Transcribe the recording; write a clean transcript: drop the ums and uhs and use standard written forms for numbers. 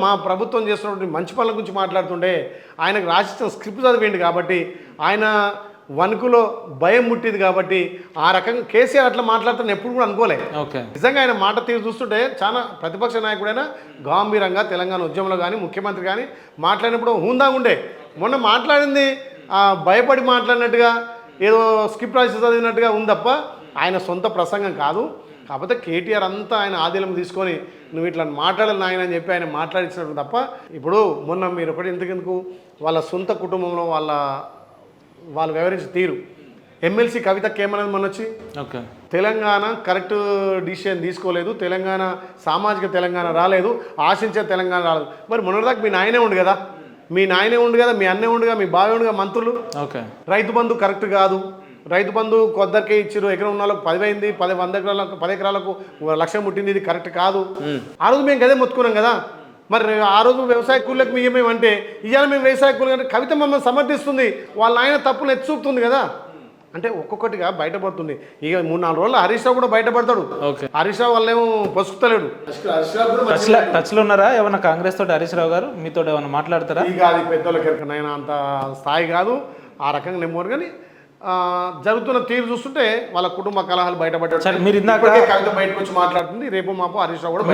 మా ప్రభుత్వం చేస్తున్నటువంటి మంచి పనుల గురించి మాట్లాడుతుంటే ఆయనకు రాసిచ్చిన స్క్రిప్ట్ చదివేయండి కాబట్టి ఆయన వణుకులో భయం ముట్టింది కాబట్టి ఆ రకంగా కేసీఆర్ అట్లా మాట్లాడుతాను ఎప్పుడు కూడా అనుకోలే. ఓకే, నిజంగా ఆయన మాట తీరు చూస్తుంటే చాలా ప్రతిపక్ష నాయకుడైనా గాంభీరంగా తెలంగాణ ఉద్యమంలో కానీ ముఖ్యమంత్రి కానీ మాట్లాడినప్పుడు హుందాగా ఉండే. మొన్న మాట్లాడింది భయపడి మాట్లాడినట్టుగా ఏదో స్క్రిప్ట్ రాసి చదివినట్టుగా ఉంది తప్ప ఆయన సొంత ప్రసంగం కాదు. కాకపోతే కేటీఆర్ అంతా ఆయన ఆధీనం తీసుకొని నువ్వు ఇట్లా మాట్లాడాలి నాయన అని చెప్పి ఆయన మాట్లాడించినట్టు తప్ప ఇప్పుడు మొన్న మీరు ఒకటి ఎందుకెందుకు వాళ్ళ సొంత కుటుంబంలో వాళ్ళు వ్యవహరించిన తీరు ఎమ్మెల్సీ కవితకి ఏమన్నది మొన్న వచ్చి ఓకే, తెలంగాణ కరెక్ట్ డిసిషన్ తీసుకోలేదు, తెలంగాణ సామాజిక తెలంగాణ రాలేదు, ఆశించే తెలంగాణ రాలేదు. మరి మొన్నటిదాకా మీ నాయనే ఉండు కదా, మీ అన్నే ఉండుగా, మీ బావి ఉండుగా మంత్రులు. ఓకే, రైతు బంధు కరెక్ట్ కాదు, రైతు బంధు కొద్దరికే ఇచ్చారు, ఎకరం ఉన్న వాళ్ళకు 10 అయింది, 10 ఎకరాలకు 1,00,000 ముట్టింది, ఇది కరెక్ట్ కాదు. ఆ రోజు మేము గదే మొత్తుకున్నాం కదా. మరి ఆ రోజు వ్యవసాయ కూలీలకు మేమేమంటే ఇవాళ మేము వ్యవసాయ కూలీలు అంటే కవిత మమ్మల్ని సమర్థిస్తుంది, వాళ్ళ ఆయన తప్పులు ఎత్తి చూపుతుంది కదా. అంటే ఒక్కొక్కటిగా బయటపడుతుంది. ఇక 3-4 రోజులు హరీష్ రావు కూడా బయటపడతాడు. హరీష్ రావు వాళ్ళేమో పసుకుతలేడు. టచ్లో ఉన్నారా ఏమన్నా కాంగ్రెస్ తోటి హరీష్ రావు గారు మీతో ఏమన్నా మాట్లాడతారా? ఇక అది పెద్దోళ్ళకి ఎరకనైనా అంత స్థాయి కాదు, ఆ రకంగా నెమ్మరు. కానీ జరుగుతున్న తీరు చూస్తుంటే వాళ్ళ కుటుంబ కలహాలు బయటపడ్డాడు. మీరు ఇందాక కవిత బయటకు వచ్చి మాట్లాడుతుంది, రేపు మాపు హరీష్ రావు కూడా